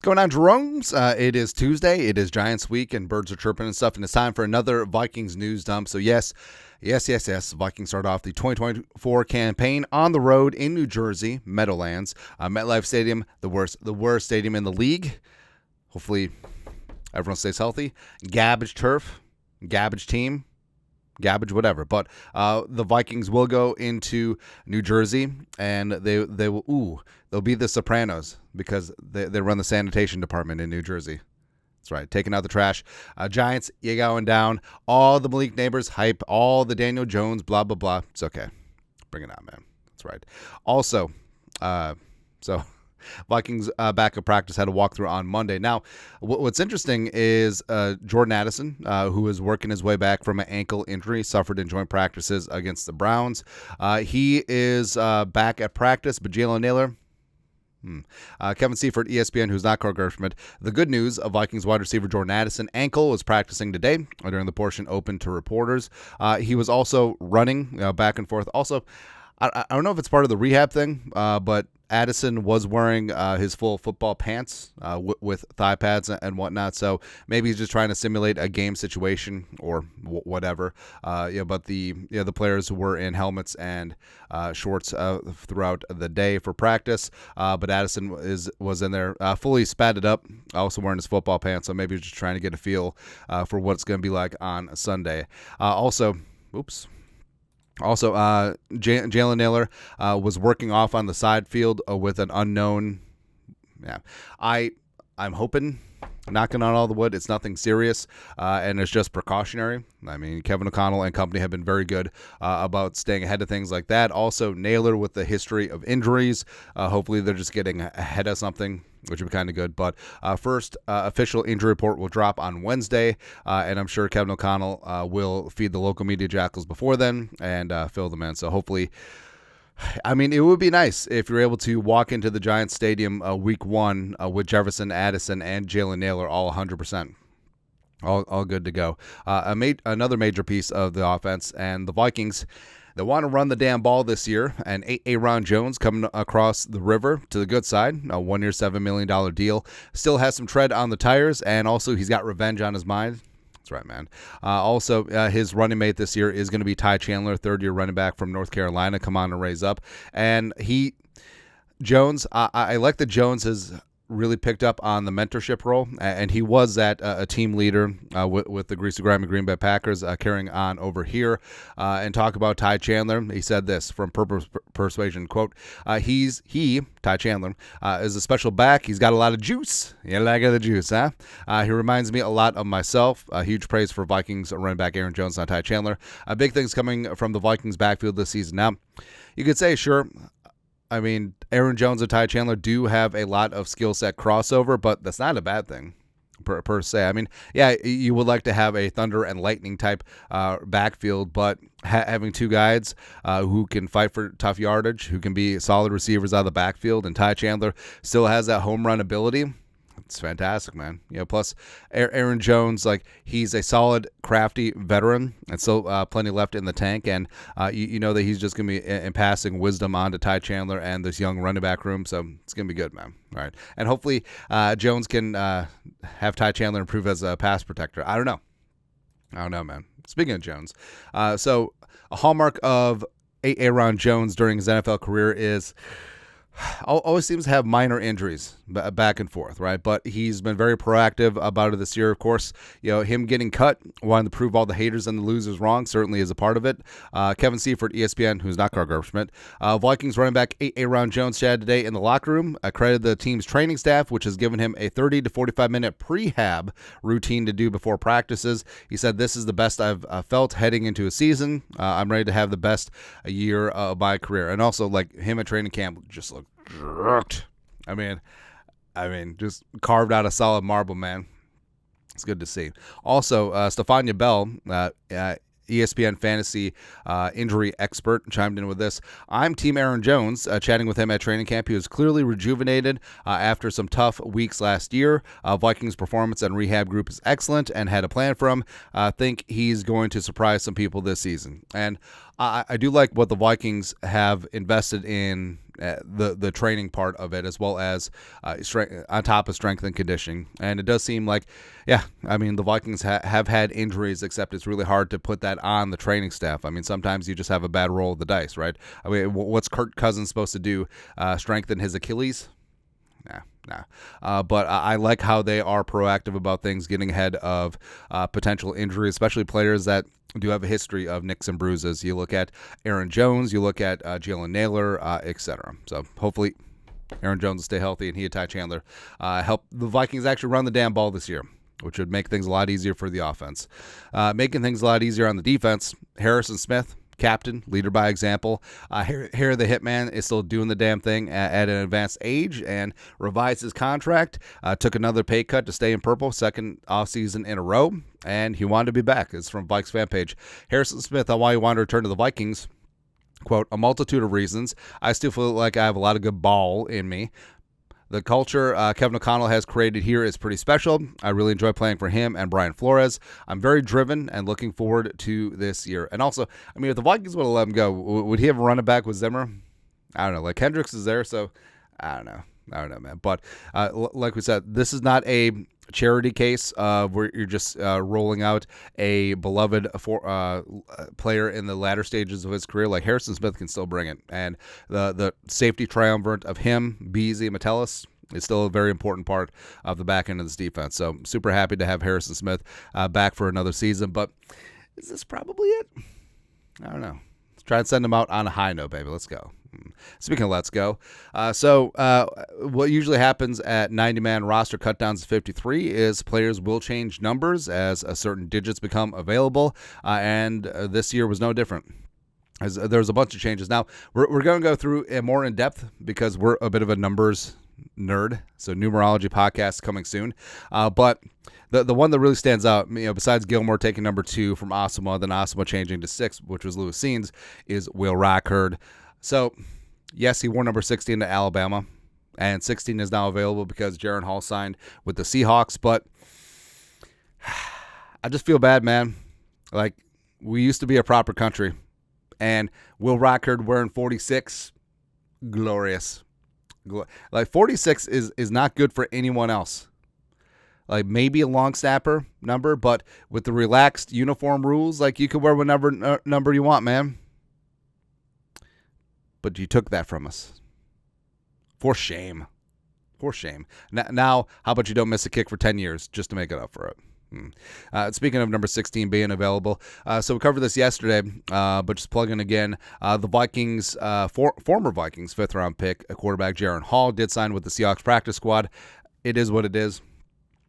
What's going on, Jeromes? It is Tuesday. It is Giants week, and birds are chirping and stuff, and it's time for another Vikings news dump. So yes. Vikings start off the 2024 campaign on the road in New Jersey, Meadowlands, MetLife Stadium, the worst stadium in the league. Hopefully, everyone stays healthy. Gabbage turf, gabbage team. Gabbage, whatever. But the Vikings will go into New Jersey, and they'll be the Sopranos because they run the sanitation department in New Jersey. That's right, taking out the trash. Giants, you going down. All the Malik Neighbors hype, all the Daniel Jones, blah, blah, blah. It's okay. Bring it on, man. That's right. Also, Vikings backup practice had a walkthrough on Monday. Now, what's interesting is Jordan Addison, who is working his way back from an ankle injury, suffered in joint practices against the Browns. He is back at practice, but Jalen Nailor, Kevin Seifert, ESPN, who's not Carl Gershman. The good news of Vikings wide receiver Jordan Addison, ankle, was practicing today during the portion open to reporters. He was also running back and forth. Also, I don't know if it's part of the rehab thing, but Addison was wearing his full football pants with thigh pads and whatnot, so maybe he's just trying to simulate a game situation or whatever. But the players were in helmets and shorts throughout the day for practice. But Addison was in there fully spatted up, also wearing his football pants, so maybe he's just trying to get a feel for what it's going to be like on Sunday. Also, Jalen Nailor was working off on the side field with an unknown. Yeah, I'm hoping, knocking on all the wood, it's nothing serious, and it's just precautionary. I mean, Kevin O'Connell and company have been very good about staying ahead of things like that. Also, Nailor with the history of injuries. Hopefully, they're just getting ahead of something, which would be kind of good. But first, official injury report will drop on Wednesday, and I'm sure Kevin O'Connell will feed the local media jackals before then and fill them in. So hopefully, I mean, it would be nice if you're able to walk into the Giants Stadium week one with Jefferson, Addison, and Jalen Nailor all 100%. All good to go. Another major piece of the offense, and the Vikings, they want to run the damn ball this year, and A-aron Jones coming across the river to the good side, a 1 year, $7 million deal. Still has some tread on the tires, and also he's got revenge on his mind. That's right, man. Also, his running mate this year is going to be Ty Chandler, third-year running back from North Carolina. Come on and raise up. And Jones, I like that Jones has really picked up on the mentorship role, and he was a team leader with the Greasy Grimy Green Bay Packers, carrying on over here. And talk about Ty Chandler. He said this from Purple Persuasion, quote, Ty Chandler, is a special back. He's got a lot of juice. You like the juice, huh? He reminds me a lot of myself. Huge praise for Vikings running back A-aron Jones, not Ty Chandler. Big things coming from the Vikings backfield this season. Now, you could say, sure, I mean, A-aron Jones and Ty Chandler do have a lot of skill set crossover, but that's not a bad thing per se. I mean, yeah, you would like to have a thunder and lightning type backfield, but having two guys who can fight for tough yardage, who can be solid receivers out of the backfield, and Ty Chandler still has that home run ability. It's fantastic, man. Plus A-aron Jones, he's a solid, crafty veteran, and still plenty left in the tank. And you know that he's just going to be passing wisdom on to Ty Chandler and this young running back room. So it's going to be good, man. All right. And hopefully Jones can have Ty Chandler improve as a pass protector. I don't know, man. Speaking of Jones, so a hallmark of A-aron Jones during his NFL career is always seems to have minor injuries back and forth, right? But he's been very proactive about it this year. Of course, him getting cut, wanting to prove all the haters and the losers wrong, certainly is a part of it. Kevin Seifert, ESPN, who's not Carl Gershman, Vikings running back A-aron Jones chatted today in the locker room, credited the team's training staff, which has given him a 30 to 45-minute prehab routine to do before practices. He said, "This is the best I've felt heading into a season. I'm ready to have the best year of my career." And also, him at training camp just looked jerked. I mean, just carved out of solid marble, man. It's good to see. Also, Stephania Bell, ESPN fantasy injury expert, chimed in with this. "I'm Team A-aron Jones," chatting with him at training camp. He was clearly rejuvenated after some tough weeks last year. Vikings performance and rehab group is excellent and had a plan for him. I think he's going to surprise some people this season. And I do like what the Vikings have invested in the training part of it, as well as on top of strength and conditioning. And it does seem like, yeah, I mean, the Vikings have had injuries, except it's really hard to put that on the training staff. I mean, sometimes you just have a bad roll of the dice, right? I mean, what's Kirk Cousins supposed to do? Strengthen his Achilles? Nah. But I like how they are proactive about things, getting ahead of potential injury, especially players that do have a history of nicks and bruises. You look at Aaron Jones, you look at Jalen Naylor, etc. So hopefully Aaron Jones will stay healthy, and he and Ty Chandler help the Vikings actually run the damn ball this year, which would make things a lot easier for the offense. Making things a lot easier on the defense, Harrison Smith, captain, leader by example. Here the hitman is still doing the damn thing at an advanced age and revised his contract. Took another pay cut to stay in purple, second offseason in a row, and he wanted to be back. It's from Vikes fan page. Harrison Smith on why he wanted to return to the Vikings. Quote, a multitude of reasons. I still feel like I have a lot of good ball in me. The culture Kevin O'Connell has created here is pretty special. I really enjoy playing for him and Brian Flores. I'm very driven and looking forward to this year. And also, I mean, if the Vikings would have let him go, would he have a running back with Zimmer? I don't know. Like, Hendricks is there, so I don't know, man. But like we said, this is not a charity case where you're just rolling out a beloved player in the latter stages of his career. Like, Harrison Smith can still bring it, and the safety triumvirate of him, Beasley, Metellus is still a very important part of the back end of this defense. So super happy to have Harrison Smith back for another season. But is this probably it? I don't know. Let's try and send him out on a high note, baby. Let's go. Speaking of let's go, what usually happens at 90-man roster cutdowns to 53 is players will change numbers as certain digits become available, and this year was no different. As there's a bunch of changes. Now, we're going to go through it more in depth because we're a bit of a numbers nerd, so numerology podcast coming soon. But the one that really stands out, besides Gilmore taking number 2 from Osama, then Osama changing to 6, which was Lewis Scenes, is Will Rockford. So, yes, he wore number 16 to Alabama, and 16 is now available because Jaren Hall signed with the Seahawks, but I just feel bad, man. Like, we used to be a proper country, and Will Rockford wearing 46, glorious. Like, 46 is not good for anyone else. Like, maybe a long snapper number, but with the relaxed uniform rules, like, you can wear whatever number you want, man. But you took that from us. For shame. For shame. Now, how about you don't miss a kick for 10 years just to make it up for it? Speaking of number 16 being available, so we covered this yesterday, but just plug in again. The Vikings, former Vikings 5th-round pick, quarterback Jaren Hall, did sign with the Seahawks practice squad. It is what it is.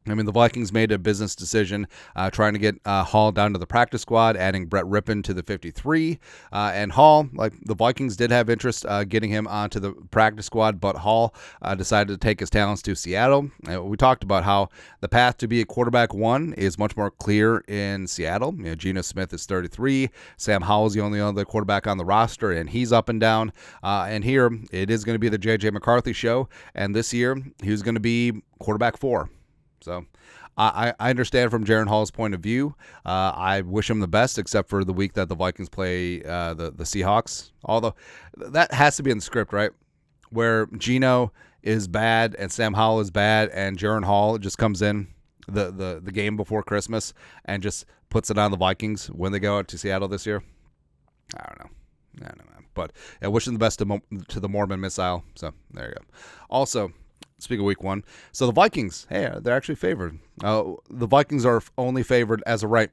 I mean, the Vikings made a business decision trying to get Hall down to the practice squad, adding Brett Rippon to the 53. And Hall, like, the Vikings did have interest getting him onto the practice squad, but Hall decided to take his talents to Seattle. We talked about how the path to be a quarterback 1 is much more clear in Seattle. Geno Smith is 33. Sam Howell is the only other quarterback on the roster, and he's up and down. And here, it is going to be the J.J. McCarthy show. And this year, he was going to be quarterback 4. So I understand from Jaren Hall's point of view. I wish him the best, except for the week that the Vikings play the Seahawks. Although that has to be in the script, right? Where Geno is bad and Sam Howell is bad, and Jaren Hall just comes in the game before Christmas and just puts it on the Vikings when they go out to Seattle this year. I don't know. But I wish him the best to the Mormon missile. So there you go. Also, speaking of week 1, so the Vikings, hey, they're actually favored. The Vikings are only favored as of right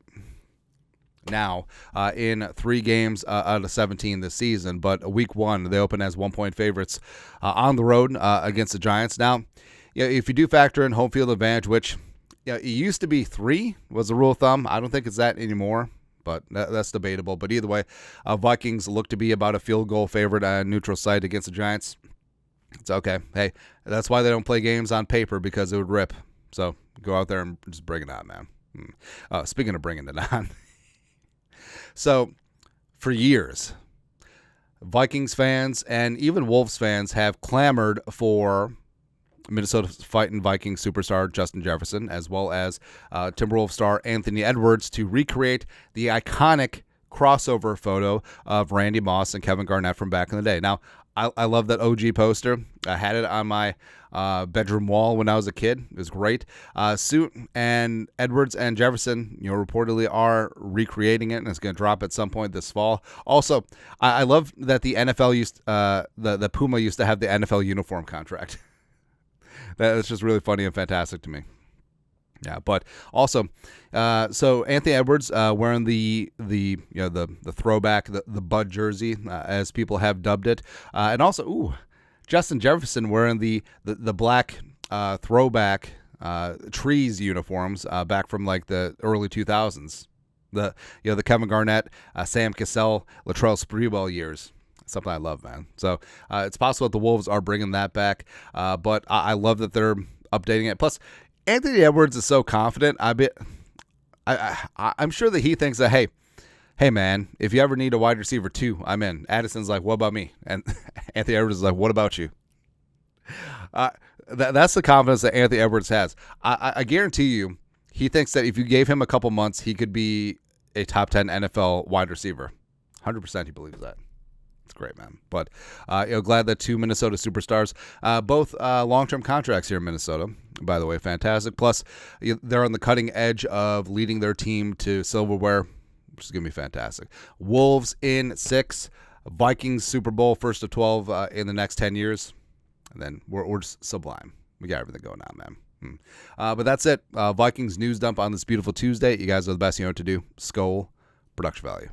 now in 3 games out of 17 this season. But week 1, they open as 1-point favorites on the road against the Giants. Now, if you do factor in home field advantage, which it used to be 3 was the rule of thumb. I don't think it's that anymore, but that's debatable. But either way, Vikings look to be about a field goal favorite at a neutral site against the Giants. It's okay. Hey, that's why they don't play games on paper, because it would rip. So go out there and just bring it on, man. Speaking of bringing it on. So for years, Vikings fans and even Wolves fans have clamored for Minnesota Fighting Vikings superstar Justin Jefferson, as well as Timberwolves star Anthony Edwards, to recreate the iconic crossover photo of Randy Moss and Kevin Garnett from back in the day. Now, I love that OG poster. I had it on my bedroom wall when I was a kid. It was great. Suit and Edwards and Jefferson, reportedly are recreating it, and it's going to drop at some point this fall. Also, I love that the NFL the Puma used to have the NFL uniform contract. That's just really funny and fantastic to me. Yeah, but also, so Anthony Edwards wearing the throwback, the Bud jersey, as people have dubbed it, and also, Justin Jefferson wearing the black throwback trees uniforms back from like the early 2000s, the Kevin Garnett, Sam Cassell, Latrell Sprewell years. Something I love, man. So it's possible that the Wolves are bringing that back, but I love that they're updating it. Plus, Anthony Edwards is so confident. I'm sure that he thinks that, hey, man, if you ever need a wide receiver 2, I'm in. Addison's like, what about me? And Anthony Edwards is like, what about you? That's the confidence that Anthony Edwards has. I guarantee you, he thinks that if you gave him a couple months, he could be a top 10 NFL wide receiver. 100% he believes that. It's great, man. But glad that 2 Minnesota superstars, both long-term contracts here in Minnesota, by the way, fantastic. Plus, they're on the cutting edge of leading their team to silverware, which is going to be fantastic. Wolves in 6, Vikings Super Bowl, first of 12 in the next 10 years. And then we're just sublime. We got everything going on, man. But that's it. Vikings news dump on this beautiful Tuesday. You guys are the best. You know what to do. Skol. Production value.